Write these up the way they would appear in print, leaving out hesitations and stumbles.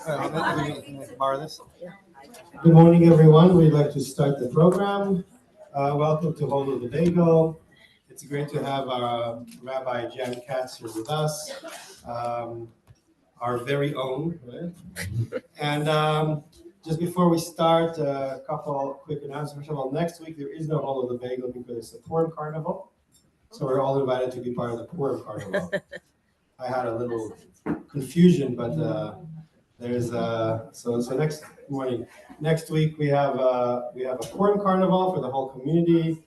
Borrow this. Good morning, everyone. We'd like to start the program. Welcome to Home of the Bagel. It's great to have Rabbi Jan Katz here with us, our very own. Right? And just before we start, a couple quick announcements. First of all, next week there is no Home of the Bagel because it's the Purim Carnival. So we're all invited to be part of the Purim Carnival. I had a little confusion, but there's so next week we have a Purim Carnival for the whole community,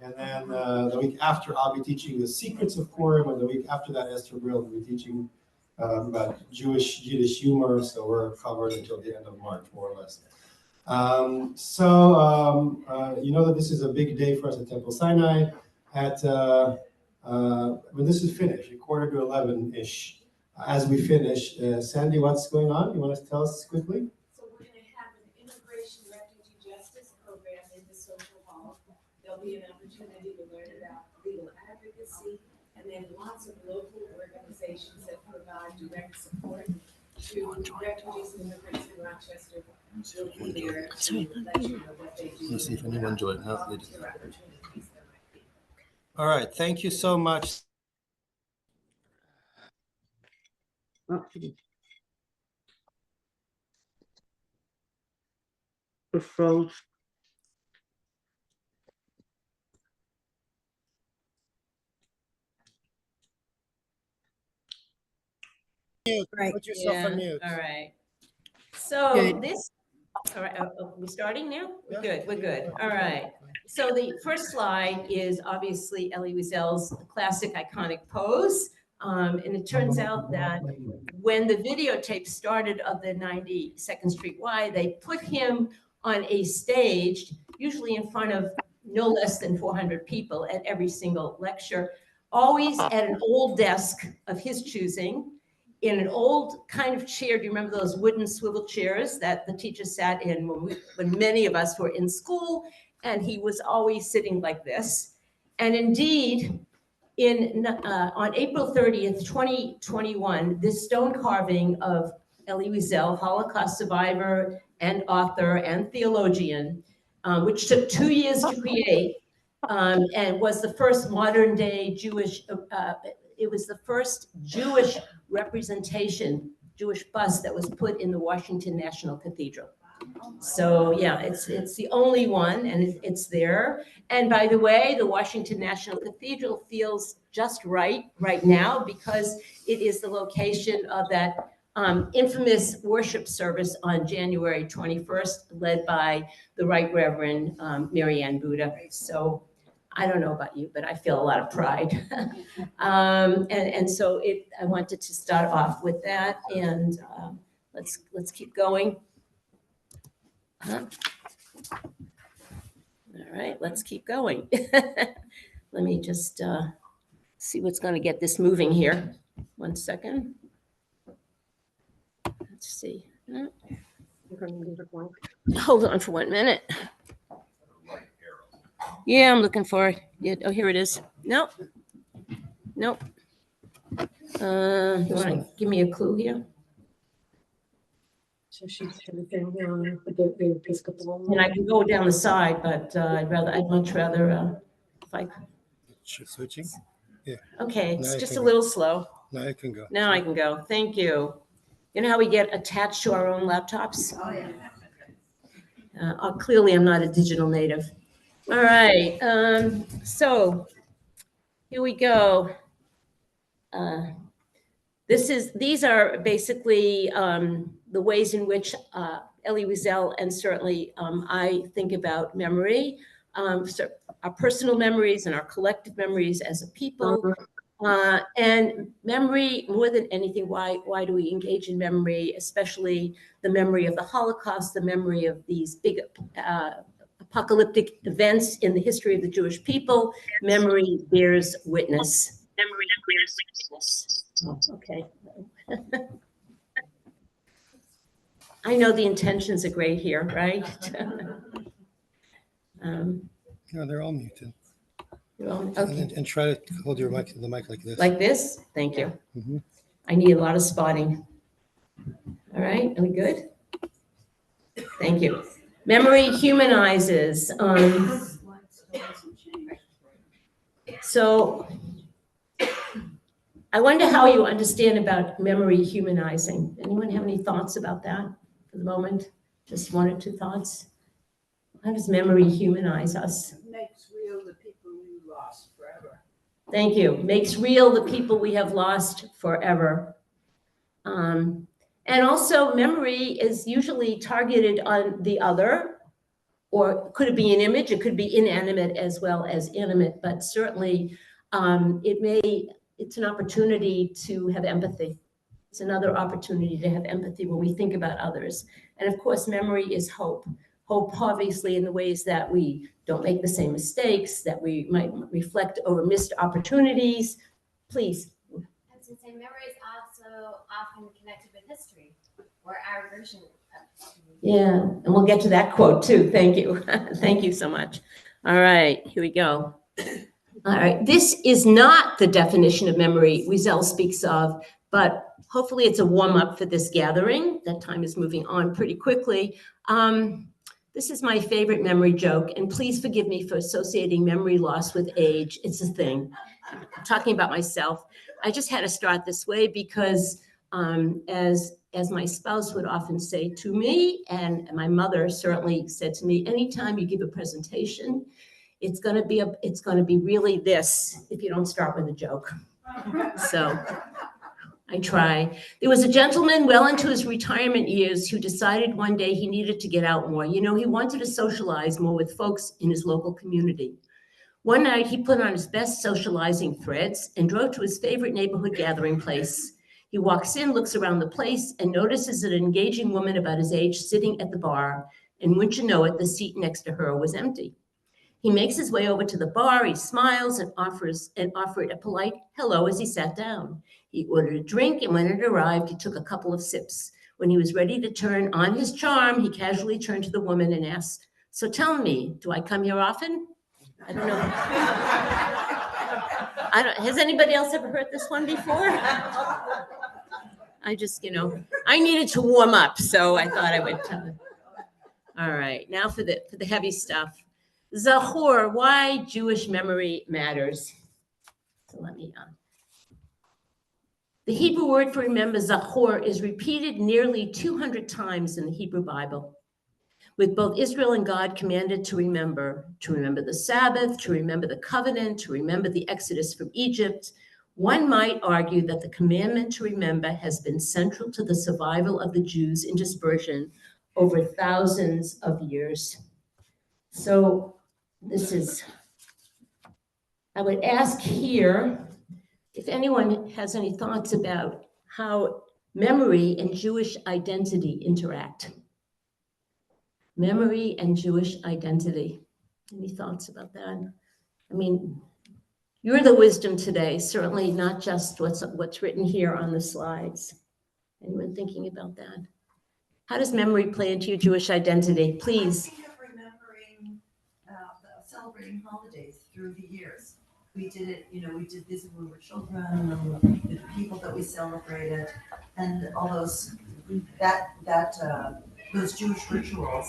and then the week after I'll be teaching the secrets of Purim, and the week after that Esther Brill will be teaching about Yiddish humor. So we're covered until the end of March, more or less. You know that this is a big day for us at Temple Sinai. When this is finished, 11:45-ish. As we finish, Sandy, what's going on? You want to tell us quickly? So we're going to have an immigration refugee justice program in the social hall. There'll be an opportunity to learn about legal advocacy, and then lots of local organizations that provide direct support to refugees and immigrants in Rochester. Will be there to let you know what they do. Let's see if anyone joined. All right, thank you so much. Froze. Right. Put yourself on mute. All right. So Good. this, all right, we're starting now? Yeah. We're good. All right. So the first slide is obviously Elie Wiesel's classic iconic pose. And it turns out that when the videotape started of the 92nd Street Y, they put him on a stage, usually in front of no less than 400 people at every single lecture, always at an old desk of his choosing, in an old kind of chair. Do you remember those wooden swivel chairs that the teachers sat in when many of us were in school? And he was always sitting like this. And indeed, on April 30th, 2021, this stone carving of Elie Wiesel, Holocaust survivor and author and theologian, which took 2 years to create, and was the first modern day Jewish, it was the first Jewish representation, Jewish bust that was put in the Washington National Cathedral. So yeah, it's the only one, and it's there. And by the way, the Washington National Cathedral feels just right now because it is the location of that infamous worship service on January 21st, led by the Right Reverend Marianne Buddha. So I don't know about you, but I feel a lot of pride. And so I wanted to start off with that, and let's keep going. All right, let's keep going. Let me just see what's going to get this moving here. 1 second. Let's see. Hold on for 1 minute. Yeah, I'm looking for it. Yeah, oh, here it is. Nope. You want to give me a clue here? So she's everything the Episcopal. And I can go down the side, but I'd much rather if I. Switching? Okay, it's Now just you a can little slow. Now you can go. Now I can go. Thank you. You know how we get attached to our own laptops? Oh, yeah. Clearly, I'm not a digital native. All right. So here we go. These are basically the ways in which Elie Wiesel and certainly I think about memory, so our personal memories and our collective memories as a people. And memory, more than anything, why do we engage in memory, especially the memory of the Holocaust, the memory of these big apocalyptic events in the history of the Jewish people? Memory bears witness. Oh, okay. I know the intentions are great here, right? No, they're all muted. Okay. And try to hold the mic like this. Like this? Thank you. Mhm. I need a lot of spotting. All right, are we good? Thank you. Memory humanizes. So I wonder how you understand about memory humanizing. Anyone have any thoughts about that for the moment? Just one or two thoughts? How does memory humanize us? It makes real the people we lost forever. Thank you. Makes real the people we have lost forever. And also memory is usually targeted on the other, or could it be an image? It could be inanimate as well as animate, but certainly it's an opportunity to have empathy. It's another opportunity to have empathy when we think about others. And of course, memory is hope. Hope, obviously, in the ways that we don't make the same mistakes, that we might reflect over missed opportunities. Please. I was going to say, memory is also often connected with history, or our version of history. Yeah, and we'll get to that quote too. Thank you. Thank you so much. All right, here we go. All right, this is not the definition of memory Wiesel speaks of, but hopefully it's a warm-up for this gathering. That time is moving on pretty quickly. This is my favorite memory joke, and please forgive me for associating memory loss with age. It's a thing. I'm talking about myself. I just had to start this way because as my spouse would often say to me, and my mother certainly said to me, anytime you give a presentation, it's going to be really this if you don't start with a joke. So I try. There was a gentleman well into his retirement years who decided one day he needed to get out more. You know, he wanted to socialize more with folks in his local community. One night he put on his best socializing threads and drove to his favorite neighborhood gathering place. He walks in, looks around the place, and notices an engaging woman about his age sitting at the bar. And wouldn't you know it, the seat next to her was empty. He makes his way over to the bar, he smiles and offered a polite hello as he sat down. He ordered a drink, and when it arrived, he took a couple of sips. When he was ready to turn on his charm, he casually turned to the woman and asked, "So tell me, do I come here often?" I don't know. Has anybody else ever heard this one before? I just, I needed to warm up, so I thought I would tell it. All right, now for the heavy stuff. Zachor, why Jewish memory matters. So let me The Hebrew word for remember, Zachor, is repeated nearly 200 times in the Hebrew Bible, with both Israel and God commanded to remember the Sabbath, to remember the covenant, to remember the Exodus from Egypt. One might argue that the commandment to remember has been central to the survival of the Jews in dispersion over thousands of years. So I would ask here if anyone has any thoughts about how memory and Jewish identity interact. Memory and Jewish identity. Any thoughts about that? I mean, you're the wisdom today, certainly not just what's written here on the slides. Anyone thinking about that? How does memory play into your Jewish identity? Please. I think of remembering, celebrating holidays through the years. We did it, we did this when we were children, and the people that we celebrated, and all those Jewish rituals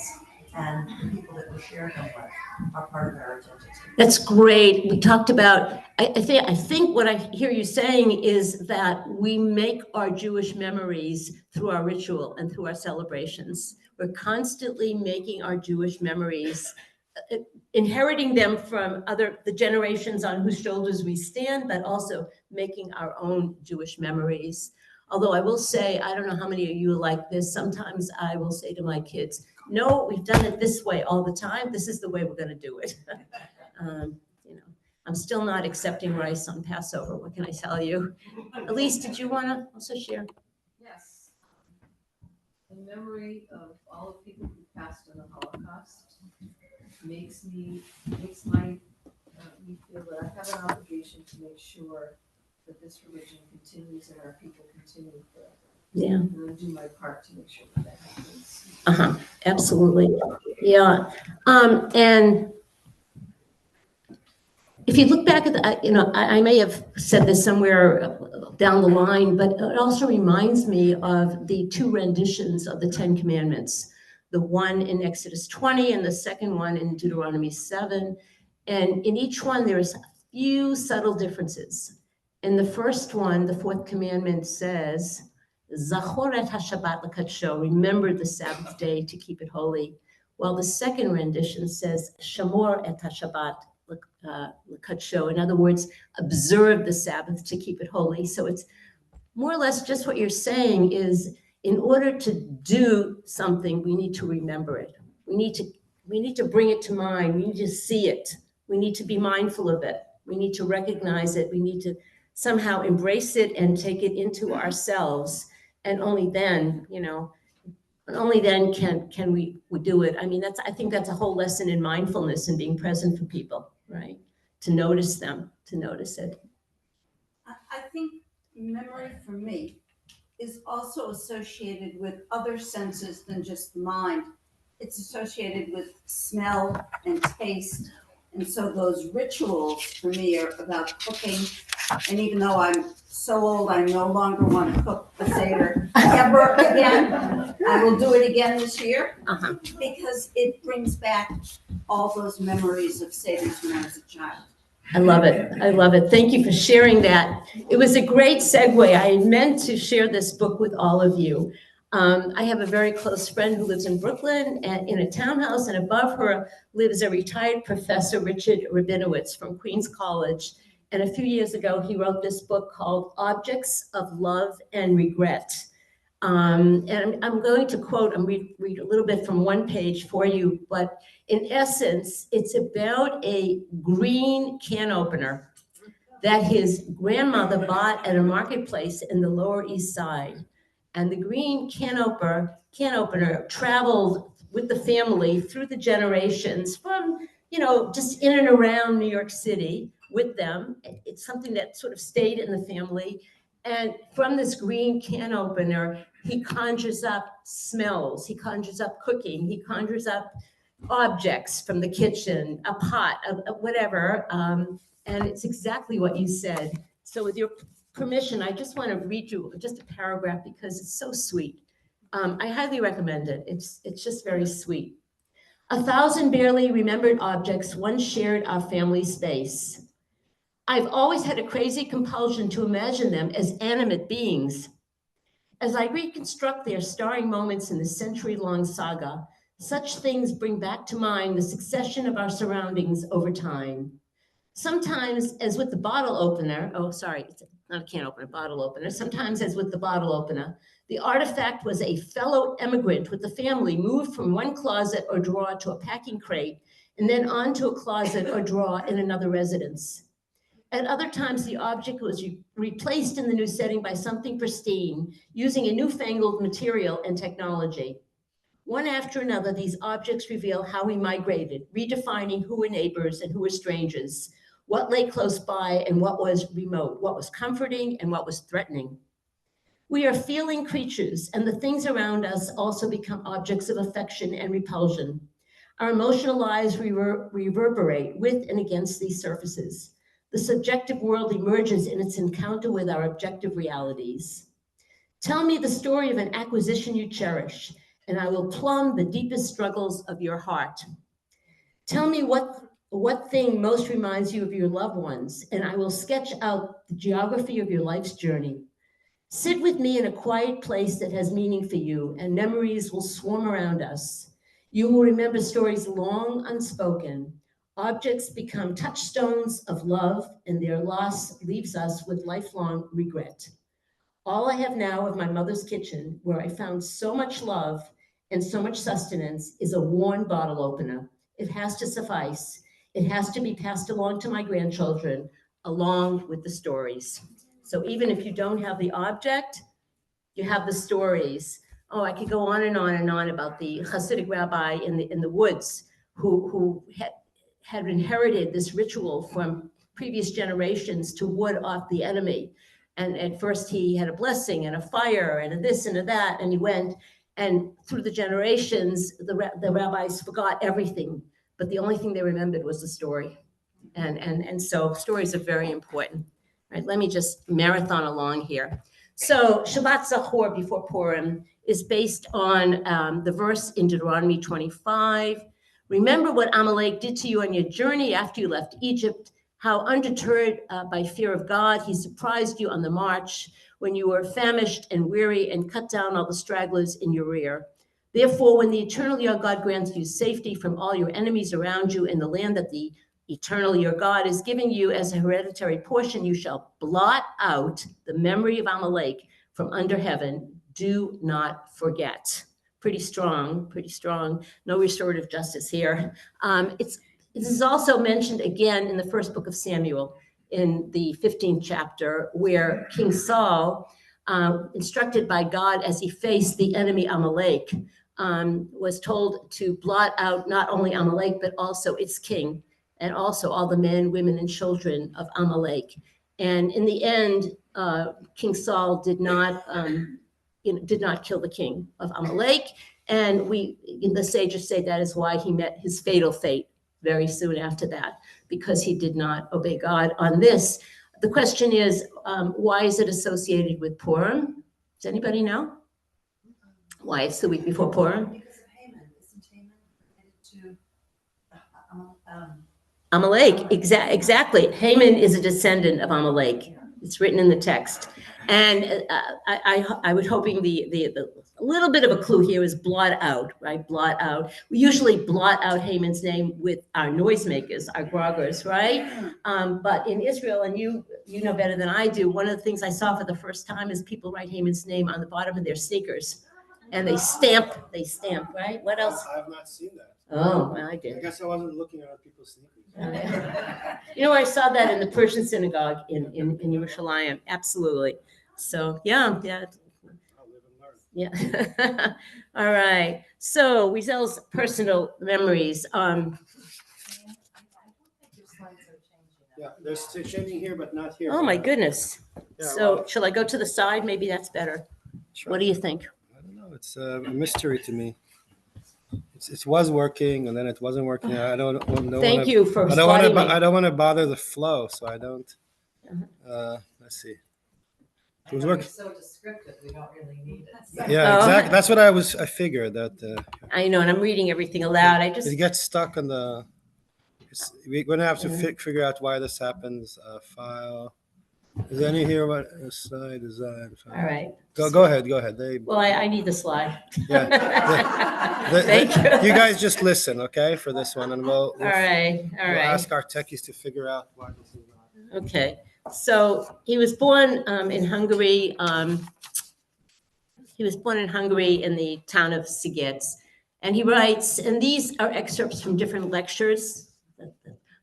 and the people that we shared them with are part of our identity. That's great. We talked about, I think what I hear you saying is that we make our Jewish memories through our ritual and through our celebrations. We're constantly making our Jewish memories, inheriting them from the generations on whose shoulders we stand, but also making our own Jewish memories. Although I will say, I don't know how many of you are like this. Sometimes I will say to my kids, no, we've done it this way all the time. This is the way we're going to do it. I'm still not accepting rice on Passover. What can I tell you? Elise, did you want to also share? Yes. The memory of all the people who passed in the Holocaust makes me feel that I have an obligation to make sure that this religion continues and our people continue forever. Yeah. And I do my part to make sure that happens. Absolutely. Yeah. And if you look back at the, I may have said this somewhere down the line, but it also reminds me of the two renditions of the Ten Commandments, the one in Exodus 20 and the second one in Deuteronomy 7. And in each one, there's a few subtle differences. In the first one, the fourth commandment says, Zachor et HaShabbat l'kadsho, remember the Sabbath day to keep it holy. While the second rendition says, Shamor et HaShabbat l'kadsho. In other words, observe the Sabbath to keep it holy. So it's more or less just what you're saying is, in order to do something, we need to remember it. We need to bring it to mind. We need to see it. We need to be mindful of it. We need to recognize it. We need to somehow embrace it and take it into ourselves. And only then, can we do it. I mean, I think that's a whole lesson in mindfulness and being present for people, right? To notice them, to notice it. I think memory for me is also associated with other senses than just the mind. It's associated with smell and taste. And so those rituals for me are about cooking. And even though I'm so old, I no longer want to cook the Seder ever again. I will do it again this year because it brings back all those memories of Seders when I was a child. I love it. I love it. Thank you for sharing that. It was a great segue. I meant to share this book with all of you. I have a very close friend who lives in Brooklyn and in a townhouse, and above her lives a retired professor, Richard Rabinowitz from Queens College. And a few years ago, he wrote this book called Objects of Love and Regret. And I'm going to quote and read a little bit from one page for you, but in essence, it's about a green can opener that his grandmother bought at a marketplace in the Lower East Side. And the green can opener traveled with the family through the generations from, just in and around New York City with them. It's something that sort of stayed in the family. And from this green can opener, he conjures up smells, he conjures up cooking, he conjures up objects from the kitchen, a pot, whatever. And it's exactly what you said. So with your permission, I just want to read you just a paragraph because it's so sweet. I highly recommend it. It's just very sweet. 1,000 barely remembered objects once shared our family space. I've always had a crazy compulsion to imagine them as animate beings. As I reconstruct their starring moments in the century-long saga, such things bring back to mind the succession of our surroundings over time. Sometimes, as with the bottle opener, it's not a can opener, bottle opener. Sometimes, as with the bottle opener, the artifact was a fellow emigrant with the family moved from one closet or drawer to a packing crate, and then onto a closet or drawer in another residence. At other times, the object was replaced in the new setting by something pristine, using a newfangled material and technology. One after another, these objects reveal how we migrated, redefining who were neighbors and who were strangers, what lay close by and what was remote, what was comforting and what was threatening. We are feeling creatures, and the things around us also become objects of affection and repulsion. Our emotional lives reverberate with and against these surfaces. The subjective world emerges in its encounter with our objective realities. Tell me the story of an acquisition you cherish, and I will plumb the deepest struggles of your heart. Tell me what thing most reminds you of your loved ones, and I will sketch out the geography of your life's journey. Sit with me in a quiet place that has meaning for you, and memories will swarm around us. You will remember stories long unspoken. Objects become touchstones of love, and their loss leaves us with lifelong regret. All I have now of my mother's kitchen, where I found so much love and so much sustenance, is a worn bottle opener. It has to suffice. It has to be passed along to my grandchildren, along with the stories. So even if you don't have the object, you have the stories. Oh, I could go on and on and on about the Hasidic rabbi in the woods who had inherited this ritual from previous generations to ward off the enemy. And at first he had a blessing and a fire and a this and a that, and he went, and through the generations, the rabbis forgot everything, but the only thing they remembered was the story. And so stories are very important. All right, let me just marathon along here. So Shabbat Zachor before Purim is based on the verse in Deuteronomy 25. Remember what Amalek did to you on your journey after you left Egypt, how undeterred by fear of God, he surprised you on the march when you were famished and weary and cut down all the stragglers in your rear. Therefore, when the eternal your God grants you safety from all your enemies around you in the land that the eternal your God is giving you as a hereditary portion, you shall blot out the memory of Amalek from under heaven. Do not forget. Pretty strong, pretty strong. No restorative justice here. This is also mentioned again in the first book of Samuel, in the 15th chapter, where King Saul, instructed by God as he faced the enemy Amalek, was told to blot out not only Amalek, but also its king, and also all the men, women, and children of Amalek. And in the end, King Saul did not kill the king of Amalek. And the sages say that is why he met his fatal fate very soon after that, because he did not obey God on this. The question is, why is it associated with Purim? Does anybody know? Why it's the week before Purim? Because of Haman, isn't Haman related to Amalek, exactly. Haman is a descendant of Amalek. It's written in the text. And I was hoping the little bit of a clue here is blot out, right? Blot out. We usually blot out Haman's name with our noisemakers, our groggers, right? But in Israel, and you know better than I do, one of the things I saw for the first time is people write Haman's name on the bottom of their sneakers. And they stamp, right? What else? I have not seen that. Oh, well, I I did. guess I wasn't looking at people's sneakers. You know, I saw that in the Persian synagogue in Yerushalayim. Absolutely. So, yeah. I'll live and learn. Yeah. All right. So Wiesel's personal memories. Yeah, there's changing here, but not here. Oh my goodness. Yeah, So well, shall I go to the side? Maybe that's better. Sure. What do you think? I don't know. It's a mystery to me. It was working and then it wasn't working. I don't know. Thank you for I don't want spotting to. I me. don't want to bother the flow, so I don't. Let's see. It was working. So descriptive, we don't really need it. Yeah, Oh. exactly. That's what I figured that I know, and I'm reading everything aloud. it gets stuck on the. We're gonna have to figure out why this happens. File. Is any here about slide design? All right. Go ahead. Well, I need the slide. Yeah. Thank you. You guys just listen, okay, for this one, and we'll All right. we'll ask our techies to figure out why this is not. Okay. So he was born in Hungary. He was born in Hungary in the town of Sziget. And he writes, and these are excerpts from different lectures,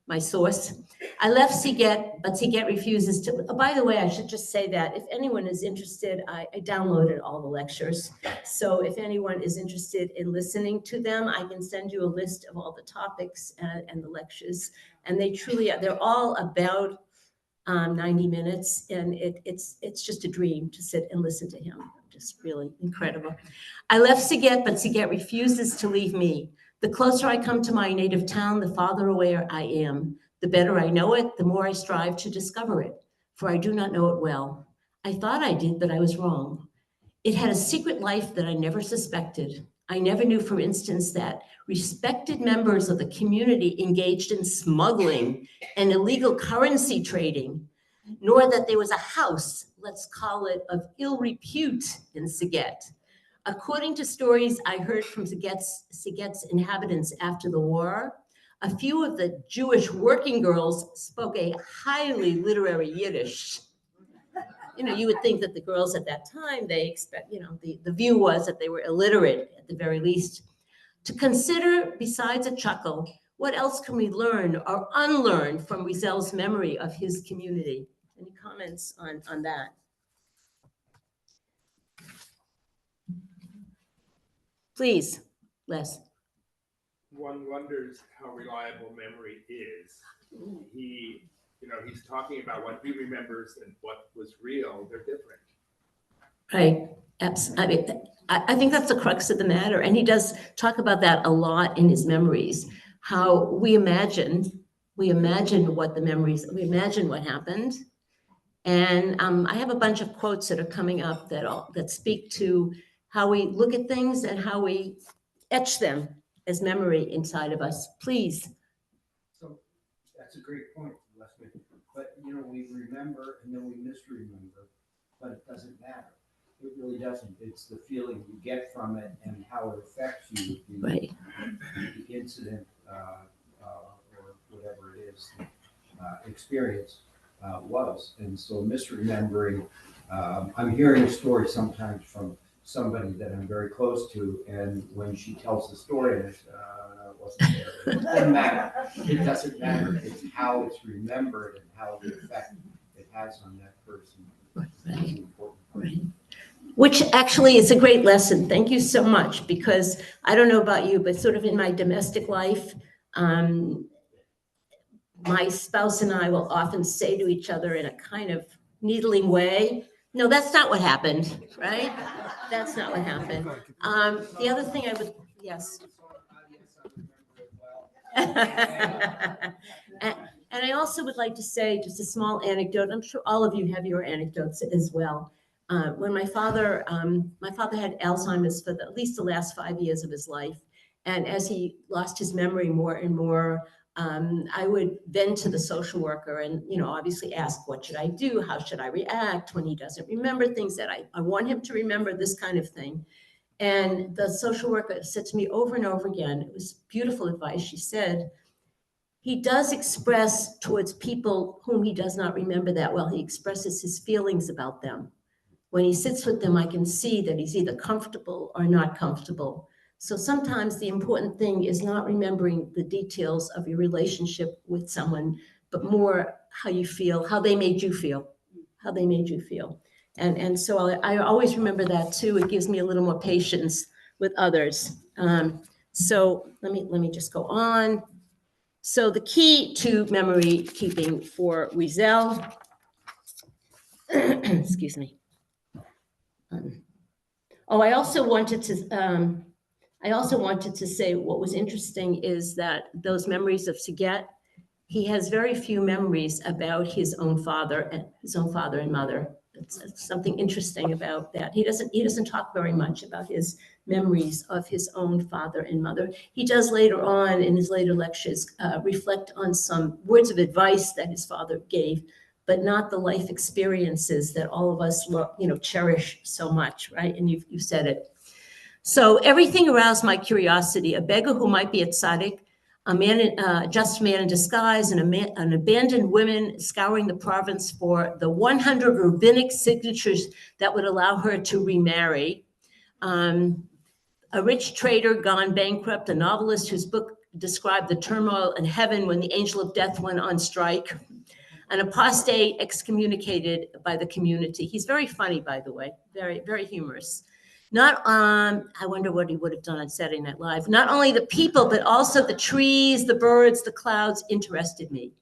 my source. I left Sziget, but Sziget refuses to. Oh, by the way, I should just say that if anyone is interested, I downloaded all the lectures. So if anyone is interested in listening to them, I can send you a list of all the topics and the lectures. And they're all about 90 minutes, and it's just a dream to sit and listen to him. Just really incredible. I left Sziget, but Sziget refuses to leave me. The closer I come to my native town, the farther away I am. The better I know it, the more I strive to discover it, for I do not know it well. I thought I did, but I was wrong. It had a secret life that I never suspected. I never knew, for instance, that respected members of the community engaged in smuggling and illegal currency trading, nor that there was a house, let's call it, of ill repute in Sziget. According to stories I heard from Sziget's inhabitants after the war, a few of the Jewish working girls spoke a highly literary Yiddish. You know, you would think that the girls at that time, the view was that they were illiterate at the very least. To consider, besides a chuckle, what else can we learn or unlearn from Wiesel's memory of his community? Any comments on that? Please, Les. One wonders how reliable memory is. He's talking about what he remembers and what was real. They're different. Right. I think that's the crux of the matter. And he does talk about that a lot in his memories, how we imagine we imagine what the memories, we imagine what happened. And I have a bunch of quotes that are coming up that speak to how we look at things and how we etch them as memory inside of us. Please. So that's a great point, Leslie. But you know, we remember and then we misremember, but it doesn't matter. It really doesn't. It's the feeling you get from it and how it affects you, Right. the incident or whatever it is, experience was. And so misremembering, I'm hearing a story sometimes from somebody that I'm very close to, and when she tells the story, and it's, no, it wasn't there. It doesn't matter. It doesn't matter. It's how it's remembered and how the effect it has on that person. That's the important part. Right. Which actually is a great lesson. Thank you so much, because I don't know about you, but sort of in my domestic life, my spouse and I will often say to each other in a kind of needling way, no, that's not what happened, right? That's not what happened. The other thing I would, yes. And I also would like to say just a small anecdote. I'm sure all of you have your anecdotes as well. When my father had Alzheimer's for at least the last 5 years of his life. And as he lost his memory more and more, I would vent to the social worker and, obviously ask, what should I do? How should I react when he doesn't remember things that I want him to remember, this kind of thing. And the social worker said to me over and over again, it was beautiful advice. She said, he does express towards people whom he does not remember that well, he expresses his feelings about them. When he sits with them, I can see that he's either comfortable or not comfortable. So sometimes the important thing is not remembering the details of your relationship with someone, but more how you feel, how they made you feel, And so I always remember that too. It gives me a little more patience with others. So let me just go on. So the key to memory keeping for Wiesel, excuse me. I also wanted to say what was interesting is that those memories of Siget, he has very few memories about his own father and mother. It's something interesting about that. He doesn't talk very much about his memories of his own father and mother. He does later on in his later lectures reflect on some words of advice that his father gave, but not the life experiences that all of us cherish so much, right? And you've said it. So everything aroused my curiosity. A beggar who might be a tzaddik, a just man in disguise, an abandoned woman scouring the province for the 100 rabbinic signatures that would allow her to remarry, a rich trader gone bankrupt, a novelist whose book described the turmoil in heaven when the angel of death went on strike, an apostate excommunicated by the community. He's very funny, by the way, very, very humorous. I wonder what he would have done on Saturday Night Live. Not only the people, but also the trees, the birds, the clouds interested me.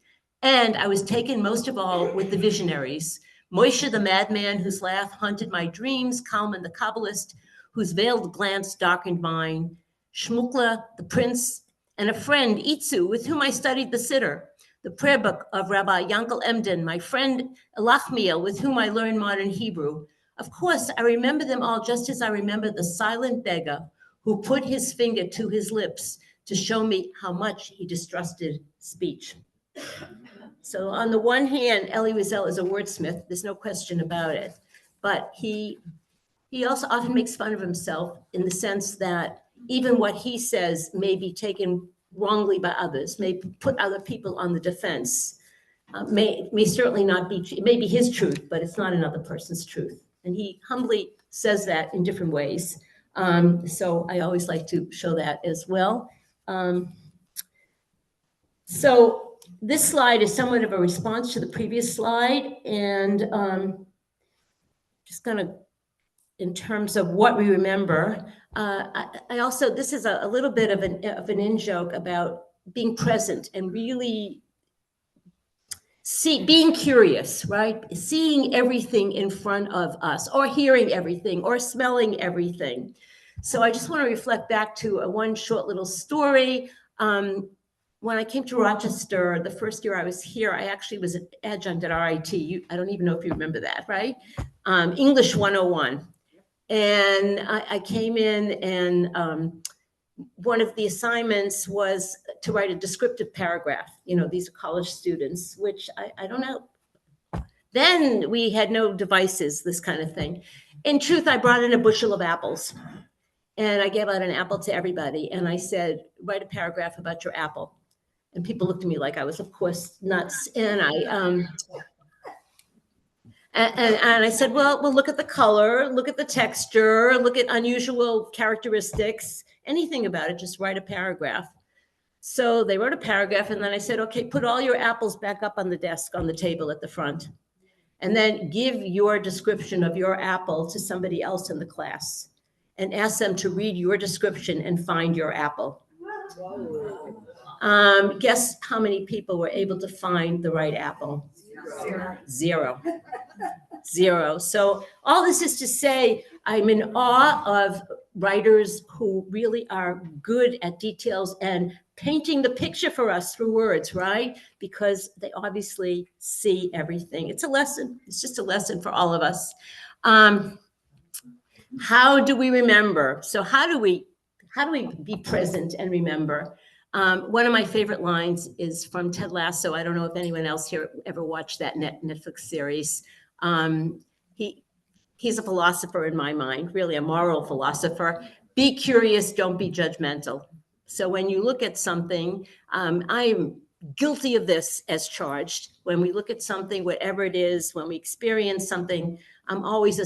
And I was taken most of all with the visionaries. Moshe, the madman whose laugh haunted my dreams, Kalman, the Kabbalist, whose veiled glance darkened mine, Shmukla, the prince, and a friend, Itzu, with whom I studied the Siddur, the prayer book of Rabbi Yankel Emden, my friend Elachmiel, with whom I learned modern Hebrew. Of course, I remember them all just as I remember the silent beggar who put his finger to his lips to show me how much he distrusted speech. So on the one hand, Elie Wiesel is a wordsmith, there's no question about it, but he also often makes fun of himself in the sense that even what he says may be taken wrongly by others, may put other people on the defense, may certainly not be, it may be his truth, but it's not another person's truth. And he humbly says that in different ways. So I always like to show that as well. So this slide is somewhat of a response to the previous slide. And just kind of in terms of what we remember, I also, this is a little bit of an in-joke about being present and really being curious, right? Seeing everything in front of us, or hearing everything, or smelling everything. So I just want to reflect back to one short little story. when I came to Rochester, the first year I was here, I actually was an adjunct at RIT. I don't even know if you remember that, right? English 101. And I came in and one of the assignments was to write a descriptive paragraph. You know, these are college students, which I don't know. Then we had no devices, this kind of thing. In truth, I brought in a bushel of apples and I gave out an apple to everybody. And I said, write a paragraph about your apple. And people looked at me like I was, of course, nuts. And I said, well, look at the color, look at the texture, look at unusual characteristics, anything about it, just write a paragraph. So they wrote a paragraph and then I said, okay, put all your apples back up on the desk, on the table at the front. And then give your description of your apple to somebody else in the class and ask them to read your description and find your apple. Guess how many people were able to find the right apple? Zero. So all this is to say, I'm in awe of writers who really are good at details and painting the picture for us through words, right? Because they obviously see everything. It's a lesson. It's just a lesson for all of us. How do we remember? So how do we be present and remember? One of my favorite lines is from Ted Lasso. I don't know if anyone else here ever watched that Netflix series. He's a philosopher in my mind, really a moral philosopher. Be curious, don't be judgmental. So when you look at something, I'm guilty of this as charged. When we look at something, whatever it is, when we experience something, I'm always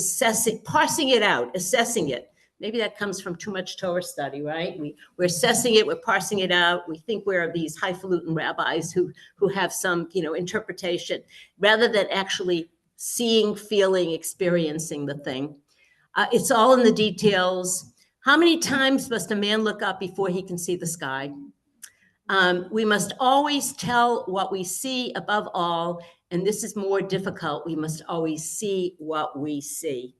parsing it out, assessing it. Maybe that comes from too much Torah study, right? We're assessing it, we're parsing it out. We think we're these highfalutin rabbis who have some, interpretation, rather than actually seeing, feeling, experiencing the thing. It's all in the details. How many times must a man look up before he can see the sky? We must always tell what we see above all, and this is more difficult. We must always see what we see.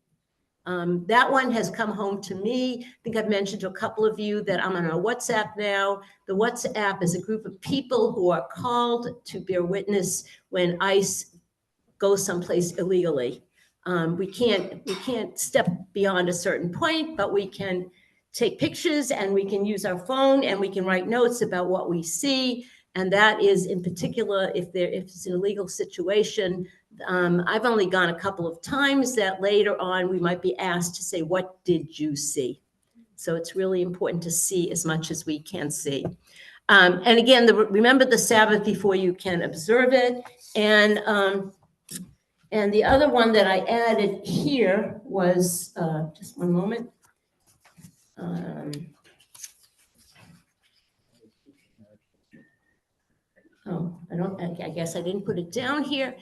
That one has come home to me. I think I've mentioned to a couple of you that I'm on a WhatsApp now. The WhatsApp is a group of people who are called to bear witness when ICE goes someplace illegally. We can't step beyond a certain point, but we can take pictures and we can use our phone and we can write notes about what we see. And that is in particular, if it's an illegal situation. I've only gone a couple of times that later on we might be asked to say, what did you see? So it's really important to see as much as we can see. And again, remember the Sabbath before you can observe it. And the other one that I added here was, just one moment. I guess I didn't put it down here,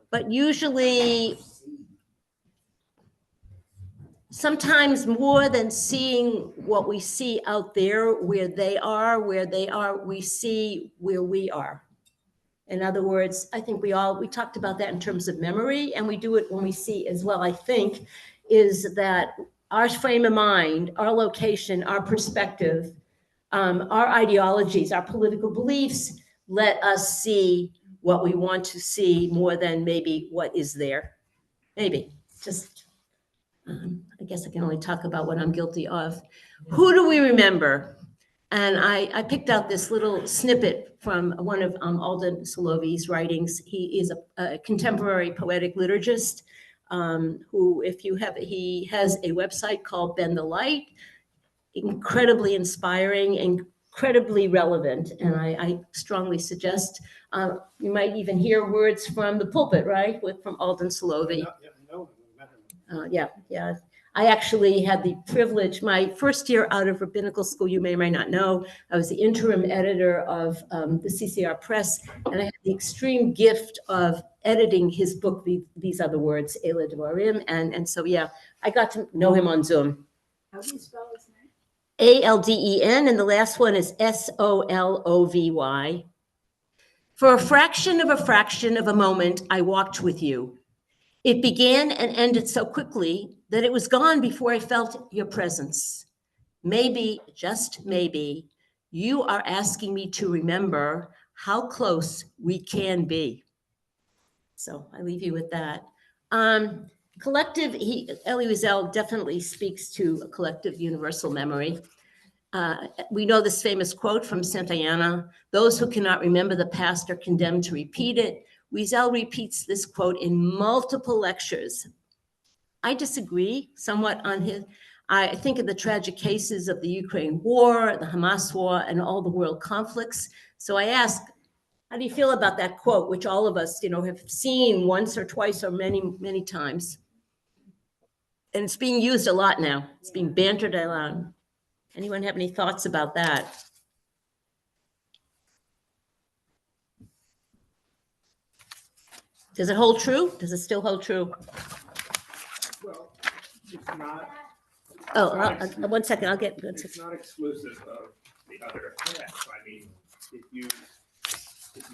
but usually, sometimes more than seeing what we see out there, where they are, we see where we are. In other words, I think we talked about that in terms of memory, and we do it when we see as well, I think, is that our frame of mind, our location, our perspective, our ideologies, our political beliefs let us see what we want to see more than maybe what is there. Maybe, just, I guess I can only talk about what I'm guilty of. Who do we remember? And I picked out this little snippet from one of Alden Solovy's writings. He is a contemporary poetic liturgist who, he has a website called Bend the Light, incredibly inspiring, incredibly relevant. And I strongly suggest, you might even hear words from the pulpit, right? From Alden Solovy. Yeah. I actually had the privilege, my first year out of rabbinical school, you may or may not know, I was the interim editor of the CCR Press, and I had the extreme gift of editing his book, These Are the Words, Elie Wiesel, and so, yeah, I got to know him on Zoom. How do you spell his name? Alden, and the last one is Solovy. For a fraction of a moment, I walked with you. It began and ended so quickly that it was gone before I felt your presence. Maybe, just maybe, You are asking me to remember how close we can be. So I leave you with that. Collective, Elie Wiesel definitely speaks to a collective universal memory. We know this famous quote from Santayana, those who cannot remember the past are condemned to repeat it. Wiesel repeats this quote in multiple lectures. I disagree somewhat on his. I think of the tragic cases of the Ukraine war, the Hamas war, and all the world conflicts. So I ask, how do you feel about that quote, which all of us, have seen once or twice or many, many times? And it's being used a lot now. It's being bantered around. Anyone have any thoughts about that? Does it hold true? Does it still hold true? Well, it's not. Oh, It's not one second, I'll get. It's not exclusive of the other effects. I mean, if you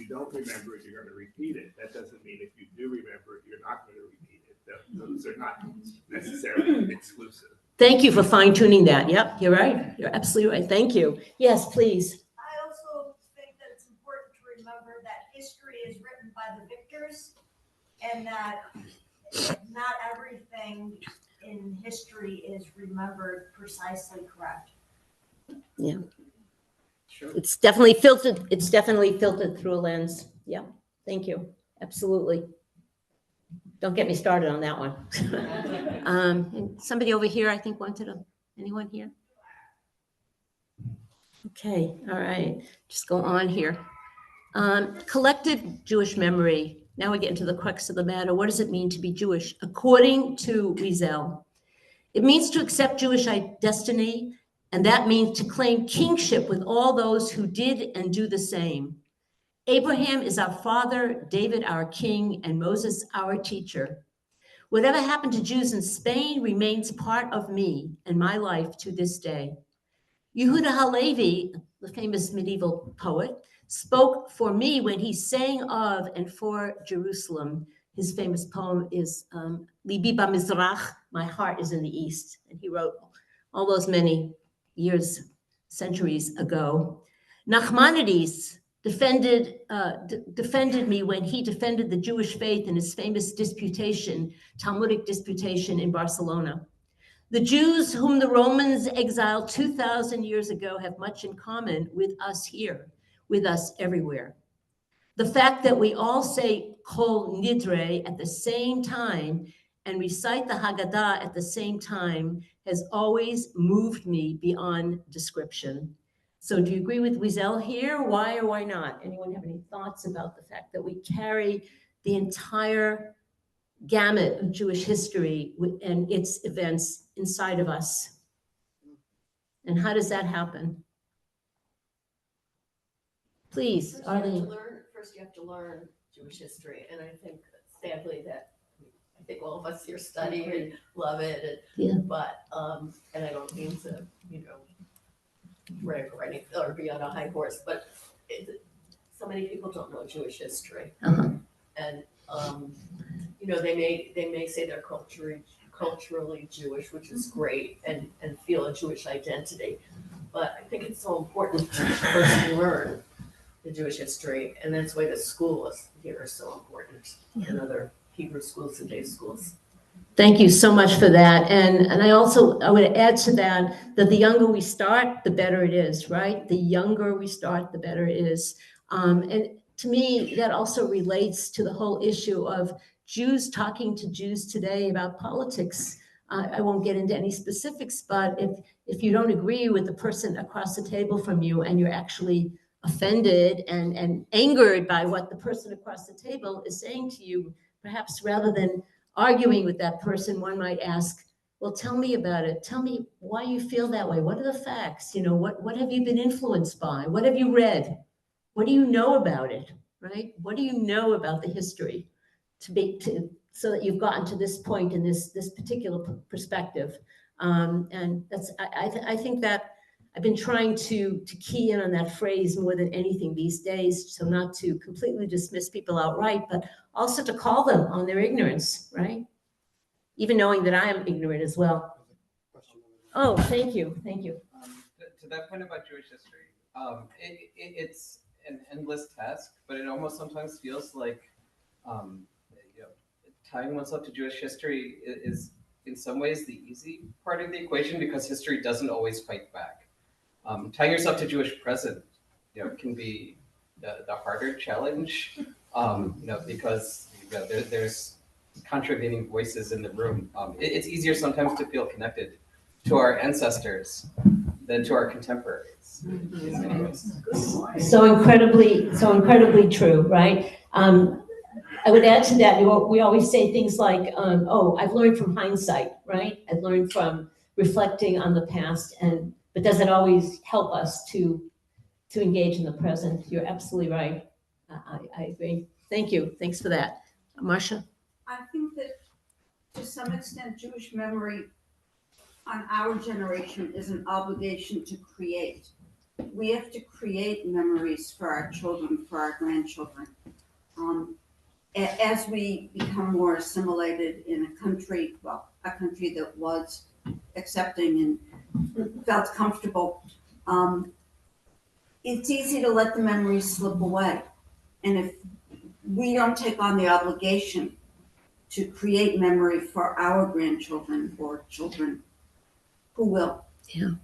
don't remember it, you're going to repeat it. That doesn't mean if you do remember it, you're not going to repeat it. Those are not necessarily exclusive. Thank you for fine tuning that. Yep, you're right. You're absolutely right. Thank you. Yes, please. I also think that it's important to remember that history is written by the victors and that not everything in history is remembered precisely correct. Yeah. Sure. It's definitely filtered. It's definitely filtered through a lens. Yeah. Thank you. Absolutely. Don't get me started on that one. And somebody over here, I think, wanted to. Anyone here? Okay. All right. Just go on here. Collective Jewish memory. Now we get into the crux of the matter. What does it mean to be Jewish? According to Wiesel, it means to accept Jewish destiny, and that means to claim kingship with all those who did and do the same. Abraham is our father, David our king, and Moses our teacher. Whatever happened to Jews in Spain remains part of me and my life to this day. Yehuda Halevi, the famous medieval poet, spoke for me when he sang of and for Jerusalem. His famous poem is Libi Bamizrach, my heart is in the east. And he wrote all those many years, centuries ago. Nachmanides defended me when he defended the Jewish faith in his famous disputation, Talmudic disputation in Barcelona. The Jews whom the Romans exiled 2,000 years ago have much in common with us here, with us everywhere. The fact that we all say Kol Nidre at the same time and recite the Haggadah at the same time has always moved me beyond description. So do you agree with Wiesel here? Why or why not? Anyone have any thoughts about the fact that we carry the entire gamut of Jewish history and its events inside of us? And how does that happen? Please, First you have to learn Jewish history, and I think sadly that I think all of us here study and love it, and, yeah. But and I don't mean to brag or anything or be on a high horse, but so many people don't know Jewish history, and they may say they're culturally Jewish, which is great, and feel a Jewish identity, but I think it's so important to first learn the Jewish history, and that's why the schools here are so important, and other Hebrew schools and day schools. Thank you so much for that. And I would add to that the younger we start, the better it is, right? The younger we start, the better it is. And to me, that also relates to the whole issue of Jews talking to Jews today about politics. I won't get into any specifics, but if you don't agree with the person across the table from you and you're actually offended and angered by what the person across the table is saying to you, perhaps rather than arguing with that person, one might ask, well, tell me about it. Tell me why you feel that way. What are the facts? What have you been influenced by? What have you read? What do you know about it, right? What do you know about the history so that you've gotten to this point in this particular perspective? And that's, I think that I've been trying to key in on that phrase more than anything these days, so not to completely dismiss people outright, but also to call them on their ignorance, right? Even knowing that I am ignorant as well. Oh, thank you. to that point about Jewish history, it's an endless task, but it almost sometimes feels like tying oneself to Jewish history is in some ways the easy part of the equation because history doesn't always fight back. Tying yourself to Jewish present, can be the harder challenge, because there's contravening voices in the room. It's easier sometimes to feel connected to our ancestors than to our contemporaries in many ways. So incredibly true, right? I would add to that, we always say things like, I've learned from hindsight, right? I've learned from reflecting on the past, but does it always help us to engage in the present? You're absolutely right. I agree. Thank you. Thanks for that. Marcia? I think that to some extent, Jewish memory on our generation is an obligation to create. We have to create memories for our children, for our grandchildren. As we become more assimilated in a country that was accepting and felt comfortable, it's easy to let the memories slip away. And if we don't take on the obligation to create memory for our grandchildren or children, who will? Yeah.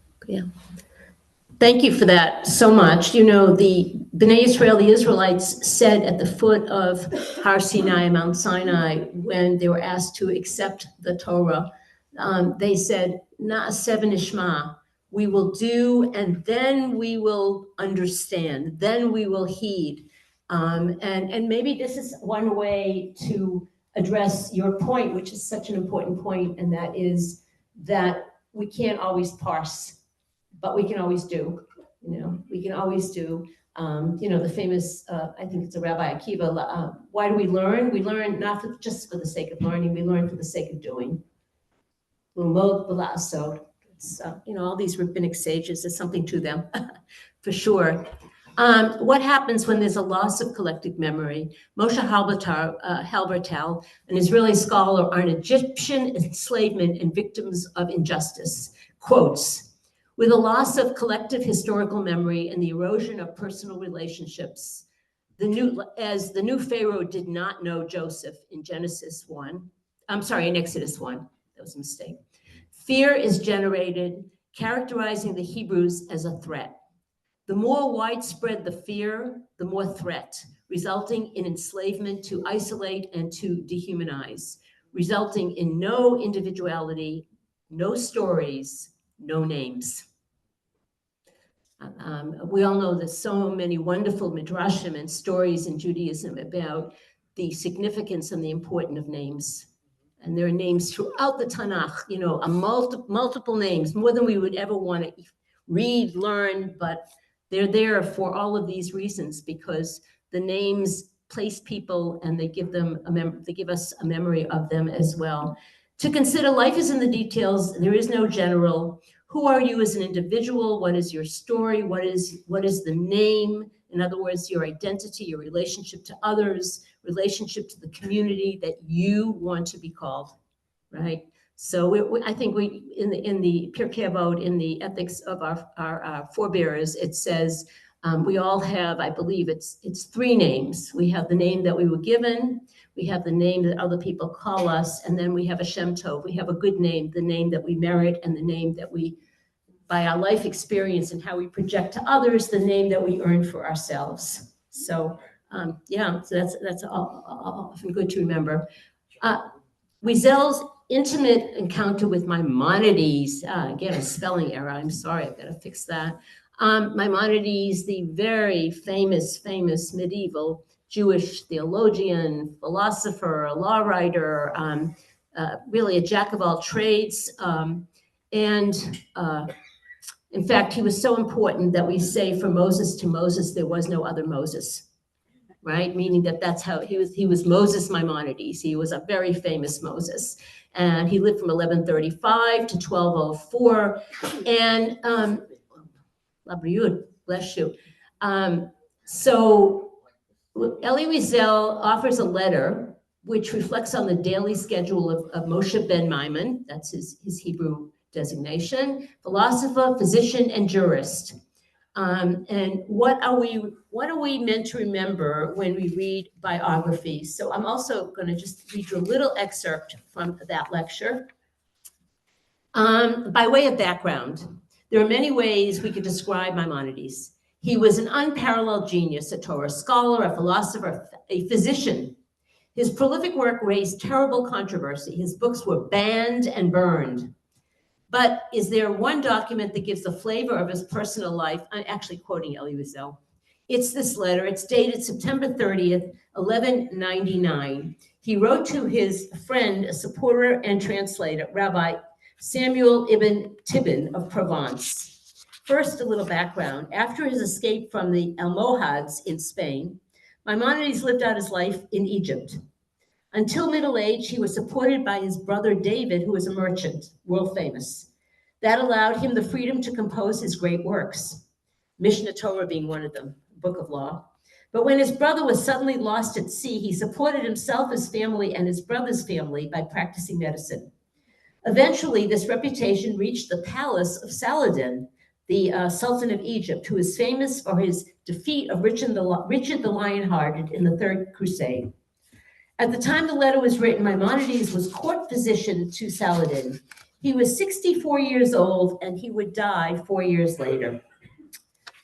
Thank you for that so much. The Bnei Israel, the Israelites, said at the foot of Har Sinai, Mount Sinai, when they were asked to accept the Torah, they said, Na'aseh v'nishma, we will do, and then we will understand, then we will heed. And maybe this is one way to address your point, which is such an important point, and that is that we can't always parse, but we can always do. We can always do. The famous, I think it's a Rabbi Akiva, why do we learn? We learn not just for the sake of learning, we learn for the sake of doing. So it's, all these rabbinic sages, there's something to them, for sure. What happens when there's a loss of collective memory? Moshe Halbertal, an Israeli scholar on Egyptian enslavement and victims of injustice, quotes, with a loss of collective historical memory and the erosion of personal relationships, as the new Pharaoh did not know Joseph in in Exodus 1, that was a mistake. Fear is generated, characterizing the Hebrews as a threat. The more widespread the fear, the more threat, resulting in enslavement to isolate and to dehumanize, resulting in no individuality, no stories, no names. We all know there's so many wonderful midrashim and stories in Judaism about the significance and the importance of names. And there are names throughout the Tanakh, multiple names, more than we would ever want to read, learn, but they're there for all of these reasons, because the names place people and they give us a memory of them as well. To consider, life is in the details. There is no general. Who are you as an individual? What is your story? What is the name? In other words, your identity, your relationship to others, relationship to the community that you want to be called, right? So I think in the Pirkei Avot, in the ethics of our forebears, it says we all have, I believe it's 3 names. We have the name that we were given, we have the name that other people call us, and then we have a Shem Tov. We have a good name, the name that we merit, and the name that we, by our life experience and how we project to others, the name that we earn for ourselves. So so that's often good to remember. Wiesel's intimate encounter with Maimonides, again, a spelling error, I'm sorry, I've got to fix that. Maimonides, the very famous medieval Jewish theologian, philosopher, law writer, really a jack of all trades. In fact, he was so important that we say from Moses to Moses, there was no other Moses, right? Meaning that's how he was Moses Maimonides. He was a very famous Moses. And he lived from 1135 to 1204. And Labriud, bless you. So Elie Wiesel offers a letter which reflects on the daily schedule of Moshe ben Maimon, that's his Hebrew designation, philosopher, physician, and jurist. And what are we meant to remember when we read biographies? So I'm also going to just read you a little excerpt from that lecture. By way of background, there are many ways we could describe Maimonides. He was an unparalleled genius, a Torah scholar, a philosopher, a physician. His prolific work raised terrible controversy. His books were banned and burned. But is there one document that gives the flavor of his personal life? I'm actually quoting Elie Wiesel. It's this letter. It's dated September 30th, 1199. He wrote to his friend, a supporter and translator, Rabbi Samuel ibn Tibbon of Provence. First, a little background. After his escape from the Almohads in Spain, Maimonides lived out his life in Egypt. Until middle age, he was supported by his brother David, who was a merchant, world famous. That allowed him the freedom to compose his great works, Mishnah Torah being one of them, Book of Law. But when his brother was suddenly lost at sea, he supported himself, his family, and his brother's family by practicing medicine. Eventually, this reputation reached the palace of Saladin, the Sultan of Egypt, who is famous for his defeat of Richard the Lionhearted in the Third Crusade. At the time the letter was written, Maimonides was court physician to Saladin. He was 64 years old, and he would die 4 years later.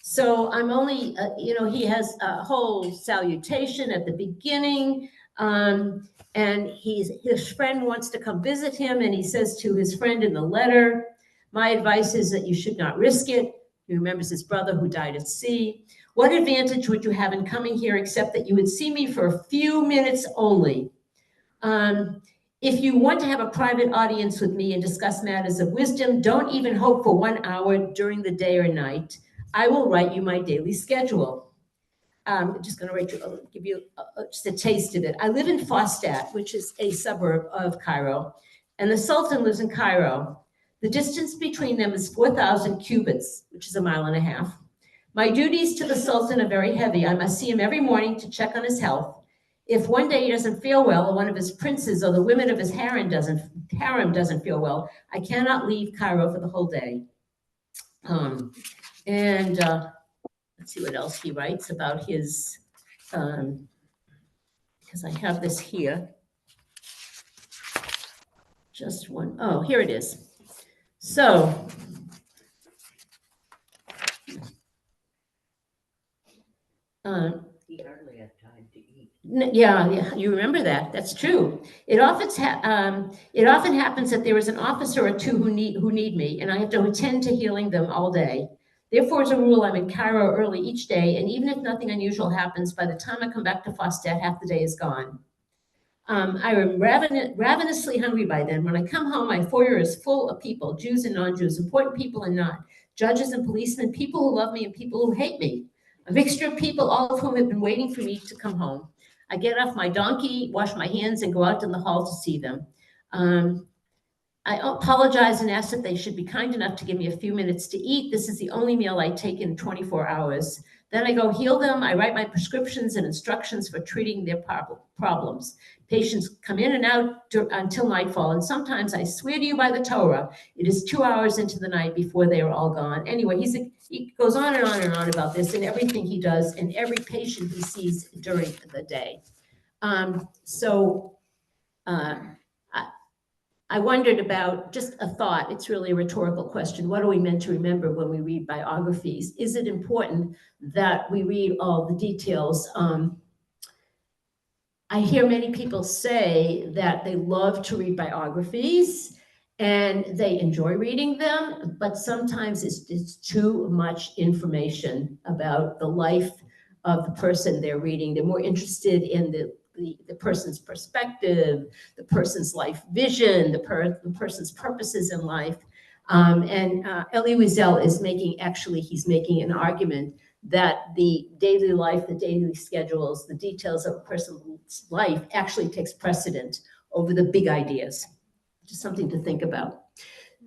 So I'm only, he has a whole salutation at the beginning, and his friend wants to come visit him, and he says to his friend in the letter, my advice is that you should not risk it. He remembers his brother who died at sea. What advantage would you have in coming here except that you would see me for a few minutes only? If you want to have a private audience with me and discuss matters of wisdom, don't even hope for 1 hour during the day or night. I will write you my daily schedule. I'm just going to give you just a taste of it. I live in Fostat, which is a suburb of Cairo, and the Sultan lives in Cairo. The distance between them is 4,000 cubits, which is 1.5 miles. My duties to the Sultan are very heavy. I must see him every morning to check on his health. If one day he doesn't feel well, or one of his princes or the women of his harem doesn't feel well, I cannot leave Cairo for the whole day. Let's see what else he writes about his, because I have this here. Just one. Oh, here it is. So, he hardly had time to eat. Yeah, you remember that. That's true. It often happens that there is an officer or two who need me, and I have to attend to healing them all day. Therefore, as a rule, I'm in Cairo early each day, and even if nothing unusual happens, by the time I come back to Fostat, half the day is gone. I am ravenously hungry by then. When I come home, my foyer is full of people, Jews and non-Jews, important people and not, judges and policemen, people who love me and people who hate me. A mixture of people, all of whom have been waiting for me to come home. I get off my donkey, wash my hands, and go out in the hall to see them. I apologize and ask that they should be kind enough to give me a few minutes to eat. This is the only meal I take in 24 hours. Then I go heal them. I write my prescriptions and instructions for treating their problems. Patients come in and out until nightfall, and sometimes I swear to you by the Torah, it is 2 hours into the night before they are all gone. Anyway, he goes on and on and on about this and everything he does and every patient he sees during the day. I wondered about just a thought. It's really a rhetorical question. What are we meant to remember when we read biographies? Is it important that we read all the details? I hear many people say that they love to read biographies and they enjoy reading them, but sometimes it's too much information about the life of the person they're reading. They're more interested in the person's perspective, the person's life vision, the person's purposes in life. Elie Wiesel is making an argument that the daily life, the daily schedules, the details of a person's life actually takes precedent over the big ideas. Just something to think about.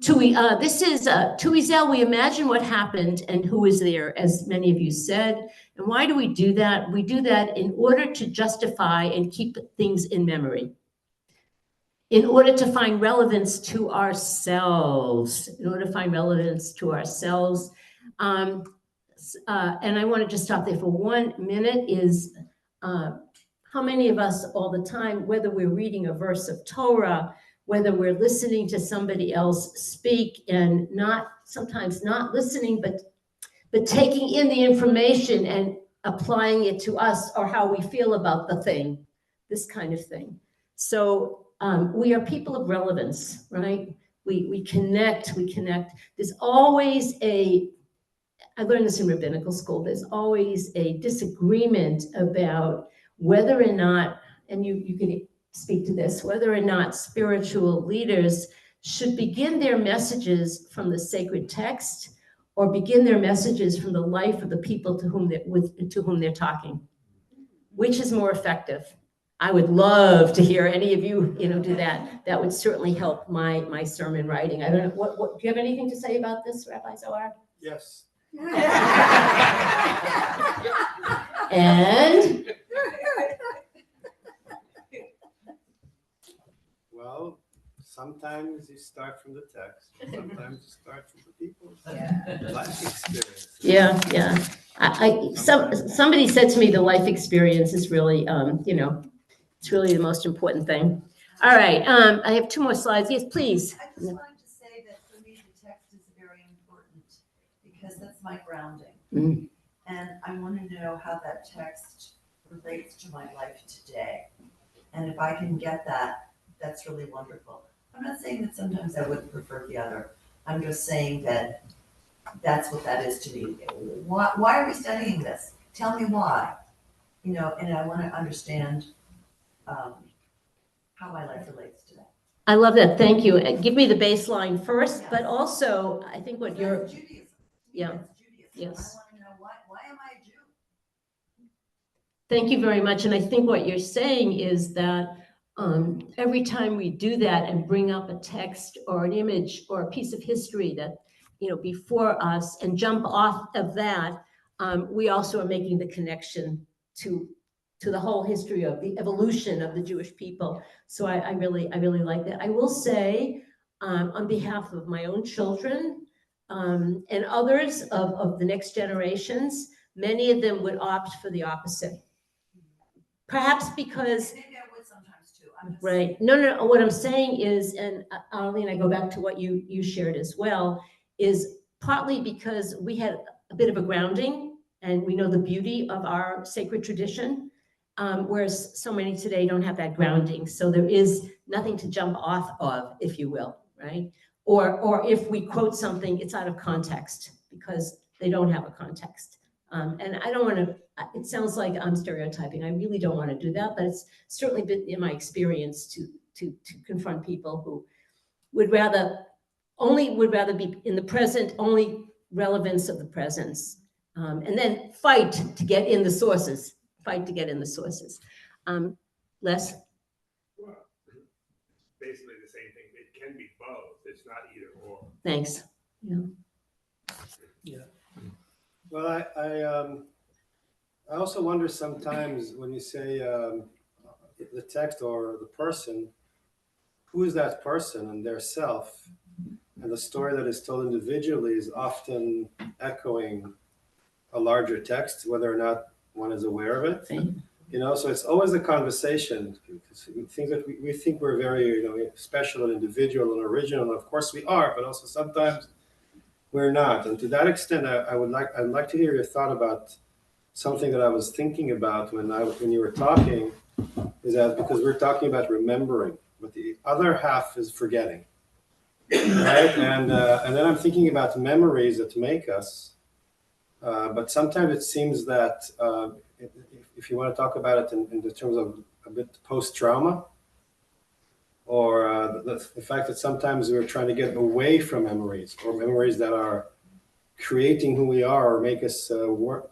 To Wiesel, we imagine what happened and who was there, as many of you said. And why do we do that? We do that in order to justify and keep things in memory. in order to find relevance to ourselves, and I want to just stop there for 1 minute, is how many of us all the time, whether we're reading a verse of Torah, whether we're listening to somebody else speak and sometimes not listening, but taking in the information and applying it to us or how we feel about the thing, this kind of thing. So we are people of relevance, right? We connect. There's always I learned this in rabbinical school, there's always a disagreement about whether or not, and you can speak to this, whether or not spiritual leaders should begin their messages from the sacred text or begin their messages from the life of the people to whom they're talking. Which is more effective? I would love to hear any of you, do that. That would certainly help my sermon writing. I don't know, what do you have anything to say about this, Rabbi Zohar? Yes. And? Well, sometimes you start from the text, sometimes you start from the people's life experience. Yeah. Somebody said to me the life experience is really, it's really the most important thing. All right, I have 2 more slides. Yes, please. I just wanted to say that for me, the text is very important because that's my grounding. Mm. And I want to know how that text relates to my life today. And if I can get that, that's really wonderful. I'm not saying that sometimes I would prefer the other. I'm just saying that that's what that is to me. Why are we studying this? Tell me why. And I want to understand how my life relates to that. I love that. Thank you. Give me the baseline first, but also I think what you're. That's Judaism. Yeah. That's Judaism. Yes. I want to know why am I a Jew? Thank you very much. And I think what you're saying is that every time we do that and bring up a text or an image or a piece of history that, before us and jump off of that, we also are making the connection to the whole history of the evolution of the Jewish people. So I really like that. I will say, on behalf of my own children and others of the next generations, many of them would opt for the opposite. Perhaps because. Maybe I would sometimes too. I'm just Right. No. What I'm saying is, and Arlene, I go back to what you shared as well, is partly because we had a bit of a grounding and we know the beauty of our sacred tradition, whereas so many today don't have that grounding. So there is nothing to jump off of, if you will, right? Or if we quote something, it's out of context because they don't have a context. And I don't want to, it sounds like I'm stereotyping. I really don't want to do that, but it's certainly been in my experience to confront people who would rather be in the present, only relevance of the presence, and then fight to get in the sources, Les? Well, basically the same thing. It can be both. It's not either or. Thanks. Yeah. Well, I also wonder sometimes when you say the text or the person, who is that person and their self? And the story that is told individually is often echoing a larger text, whether or not one is aware of it. So it's always a conversation. Things that we think we're very, special and individual and original, and of course we are, but also sometimes we're not. And to that extent, I'd like to hear your thought about something that I was thinking about when you were talking, is that because we're talking about remembering, but the other half is forgetting, right? And then I'm thinking about memories that make us, but sometimes it seems that if you want to talk about it in the terms of a bit post-trauma, or the fact that sometimes we're trying to get away from memories, or memories that are creating who we are or make us work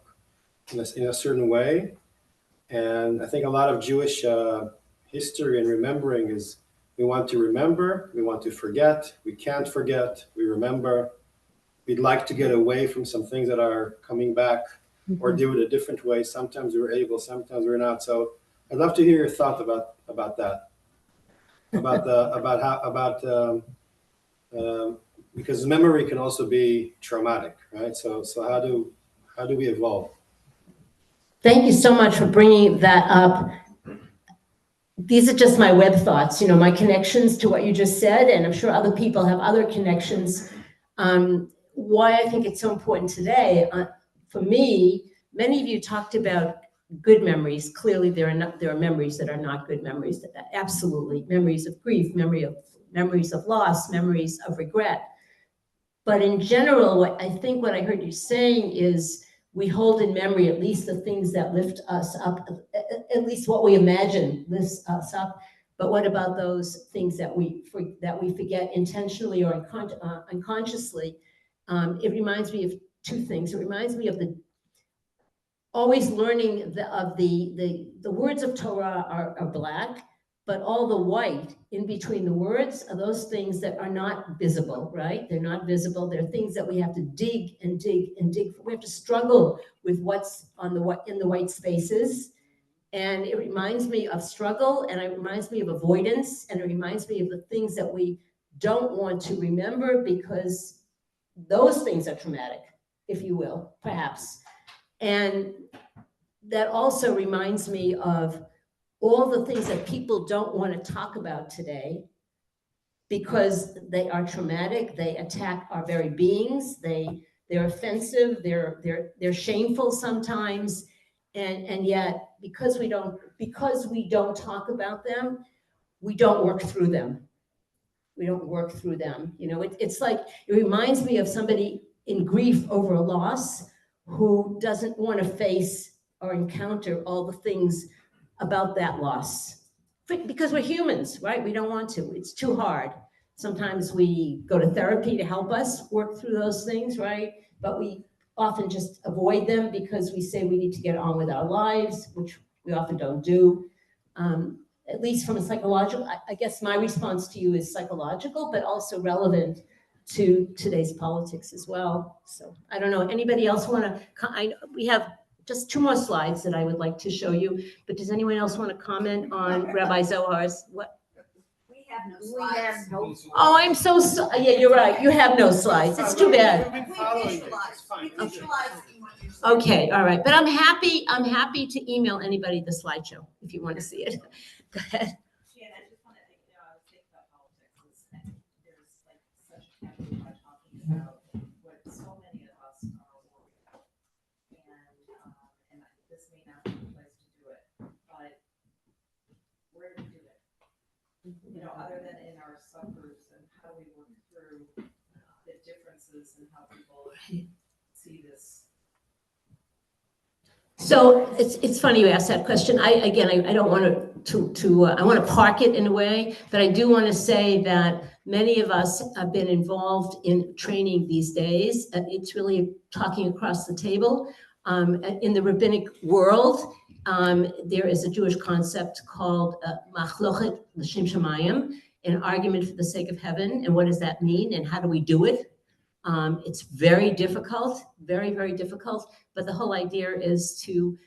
in a certain way. And I think a lot of Jewish history and remembering is we want to remember, we want to forget, we can't forget, we remember. We'd like to get away from some things that are coming back or do it a different way. Sometimes we're able, sometimes we're not. So I'd love to hear your thought about that. because memory can also be traumatic, right? So how do we evolve? Thank you so much for bringing that up. These are just my web thoughts, my connections to what you just said, and I'm sure other people have other connections. Why I think it's so important today, for me, many of you talked about good memories. Clearly, there are memories that are not good memories. Absolutely, memories of grief, memories of loss, memories of regret. But in general, what I heard you saying is we hold in memory at least the things that lift us up, at least what we imagine lifts us up. But what about those things that we forget intentionally or unconsciously? It reminds me of two things. It reminds me of always learning the words of Torah are black, but all the white in between the words are those things that are not visible, right? They're not visible. They're things that we have to dig and dig and dig. We have to struggle with what's in the white spaces. And it reminds me of struggle, and it reminds me of avoidance, and it reminds me of the things that we don't want to remember because those things are traumatic, if you will, perhaps. And that also reminds me of all the things that people don't want to talk about today because they are traumatic, they attack our very beings, they're offensive, they're shameful sometimes, and yet because we don't talk about them, we don't work through them. We don't work through them. It's like, it reminds me of somebody in grief over a loss who doesn't want to face or encounter all the things about that loss. Because we're humans, right? We don't want to. It's too hard. Sometimes we go to therapy to help us work through those things, right? But we often just avoid them because we say we need to get on with our lives, which we often don't do. At least from a psychological, I guess my response to you is psychological, but also relevant to today's politics as well. So I don't know, anybody else want to, we have just 2 more slides that I would like to show you, but does anyone else want to comment on Rabbi Zohar's, what? We have no slides. Oh, I'm so sorry. Yeah, you're right. You have no slides. It's too bad. We visualize what you're saying. Okay, all right. But I'm happy to email anybody the slideshow if you want to see it. Go ahead. Shannon, I just want to think about politics. There's like such a taboo by talking about what so many of us are worried about. And this may not be the place to do it, but where do we do it? Other than in our subgroups, and how do we work through the differences and how people see this? So it's funny you asked that question. I don't want to I want to park it in a way, but I do want to say that many of us have been involved in training these days. It's really talking across the table. In the rabbinic world, there is a Jewish concept called machlochet l'shem shamayim, an argument for the sake of heaven. And what does that mean? And how do we do it? It's very difficult, very, very difficult. But the whole idea is to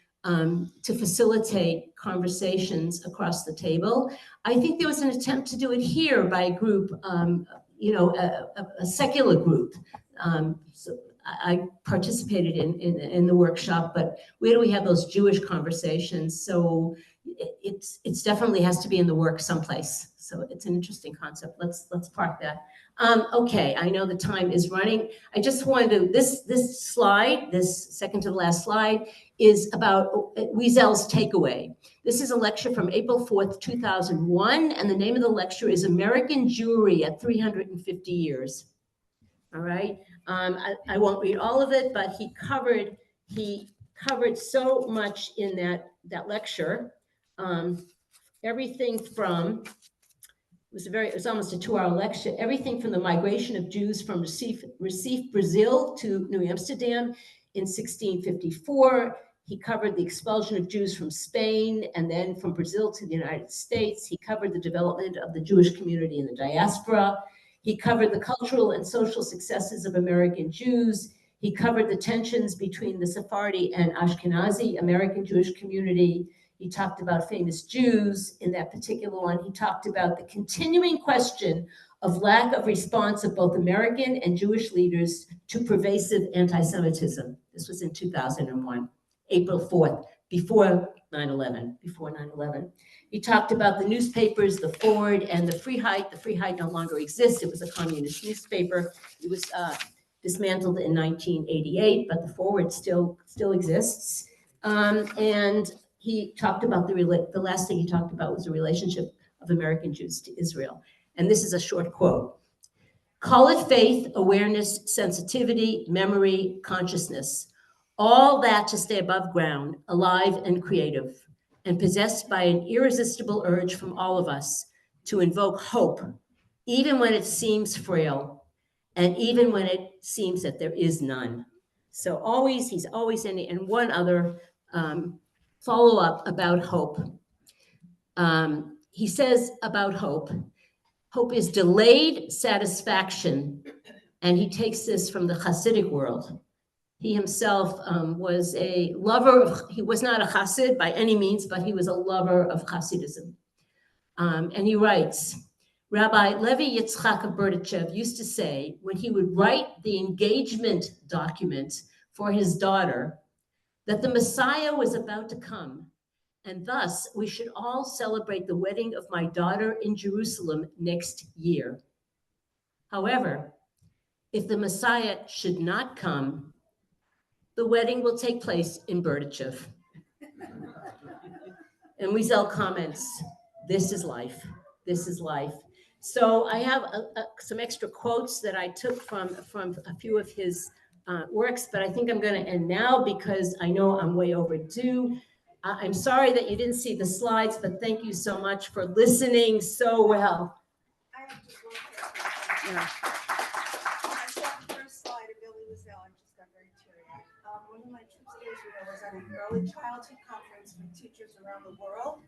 facilitate conversations across the table. I think there was an attempt to do it here by a group, a secular group. So I participated in the workshop, but where do we have those Jewish conversations? So it's definitely has to be in the work someplace. So it's an interesting concept. Let's park that. Okay, I know the time is running. I just wanted to, this slide, this second to the last slide, is about Wiesel's takeaway. This is a lecture from April 4th, 2001, and the name of the lecture is American Jewry at 350 Years. All right, I won't read all of it, but he covered so much in that lecture. Everything from, it was almost a 2-hour lecture, everything from the migration of Jews from Recife, Brazil to New Amsterdam in 1654. He covered the expulsion of Jews from Spain and then from Brazil to the United States. He covered the development of the Jewish community in the diaspora. He covered the cultural and social successes of American Jews. He covered the tensions between the Sephardi and Ashkenazi American Jewish community. He talked about famous Jews. In that particular one, he talked about the continuing question of lack of response of both American and Jewish leaders to pervasive anti-Semitism. This was in 2001, April 4th, before 9/11. He talked about the newspapers, the Forward and the Freiheit. The Freiheit no longer exists. It was a communist newspaper. It was dismantled in 1988, but the Forward still exists. And he talked about the last thing he talked about was the relationship of American Jews to Israel. And this is a short quote. Call it faith, awareness, sensitivity, memory, consciousness. All that to stay above ground, alive and creative, and possessed by an irresistible urge from all of us to invoke hope, even when it seems frail, and even when it seems that there is none. So he's always in it. And one other follow-up about hope. He says about hope is delayed satisfaction, and he takes this from the Hasidic world. He himself was a lover he was not a Hasid by any means, but he was a lover of Hasidism. And he writes, Rabbi Levi Yitzchak of Berdichev used to say, when he would write the engagement document for his daughter, that the Messiah was about to come, and thus we should all celebrate the wedding of my daughter in Jerusalem next year. However, if the Messiah should not come, the wedding will take place in Berdichev. And Wiesel comments, this is life. This is life. So I have some extra quotes that I took from a few of his works, but I think I'm going to end now because I know I'm way overdue. I'm sorry that you didn't see the slides, but thank you so much for listening so well. I have just one question. Yeah. I saw the first slide of Elie Wiesel and just got very teary-eyed. One of my trips to Israel was at an early childhood conference for teachers around the world.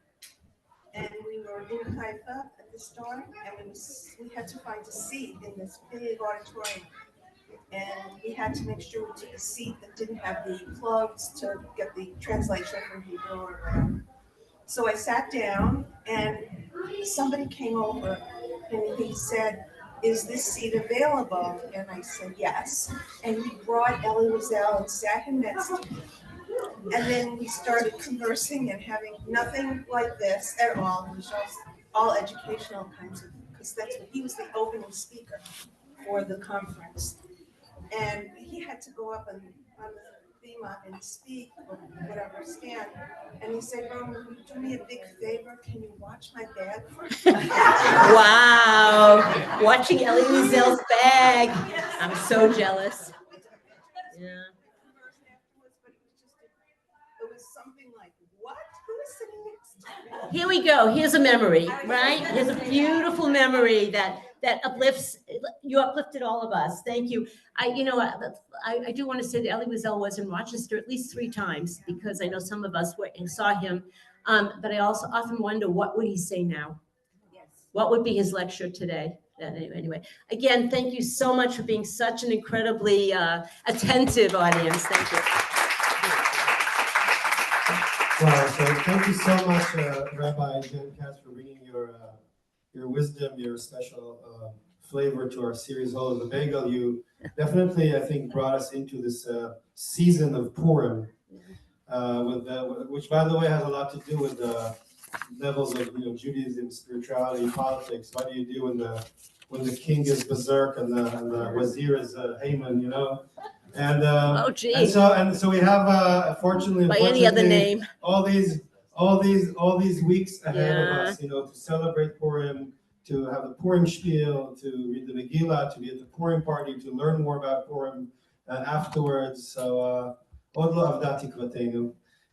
And we were in Haifa at the store, and we had to find a seat in this big auditorium. And we had to make sure we took a seat that didn't have the plugs to get the translation from Hebrew or whatever. So I sat down, and somebody came over, and he said, is this seat available? And I said, yes. And he brought Elie Wiesel and sat him next to me. And then we started conversing and having nothing like this at all. It was just all educational kinds of, because he was the opening speaker for the conference. And he had to go up on the bima and speak or whatever, stand. And he said, Roman, will you do me a big favor? Can you watch my bag for me? Wow. Watching Elie Wiesel's bag. I'm so jealous. Yeah. It was something like, what? Who is sitting next to me? Here we go. Here's a memory, right? Here's a beautiful memory that uplifts. You uplifted all of us. Thank you. I do want to say that Elie Wiesel was in Rochester at least 3 times because I know some of us saw him. But I also often wonder, what would he say now? Yes. What would be his lecture today? Anyway, again, thank you so much for being such an incredibly attentive audience. Thank you. Wow, so thank you so much, Rabbi Jen Katz, for bringing your wisdom, your special flavor to our series, All of the Bagel. You definitely, I think, brought us into this season of Purim, which, by the way, has a lot to do with the levels of Judaism, spirituality, politics. What do you do when the king is berserk and the wazir is Haman, And so we have fortunately by any other name, all these weeks ahead of us, to celebrate Purim, to have the Purim spiel, to read the Megillah, to be at the Purim party, to learn more about Purim afterwards. So Odlo Avda Tikvatenu.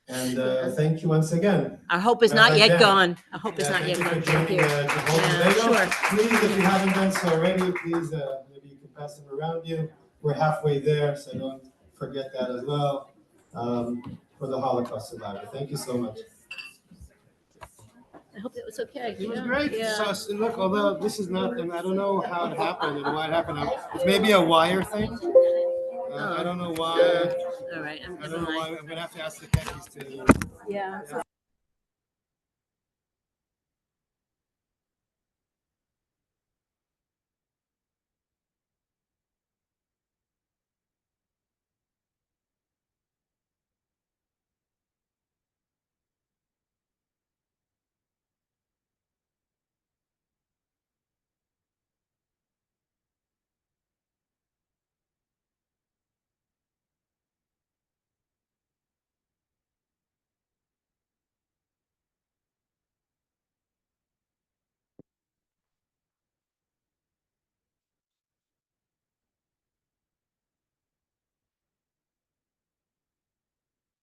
And thank you once again. Our hope is not yet gone. Our hope is not yet gone. Thank you. Sure. Please, if you haven't done so already, please maybe you can pass them around you. We're halfway there, so don't forget that as well, for the Holocaust survivor. Thank you so much. I hope it was okay. It was great. Yeah. So, look, although this is not, and I don't know how it happened and why it happened. It's maybe a wire thing. I don't know why. All right. I don't know why. I'm going to have to ask the techies to. Yeah.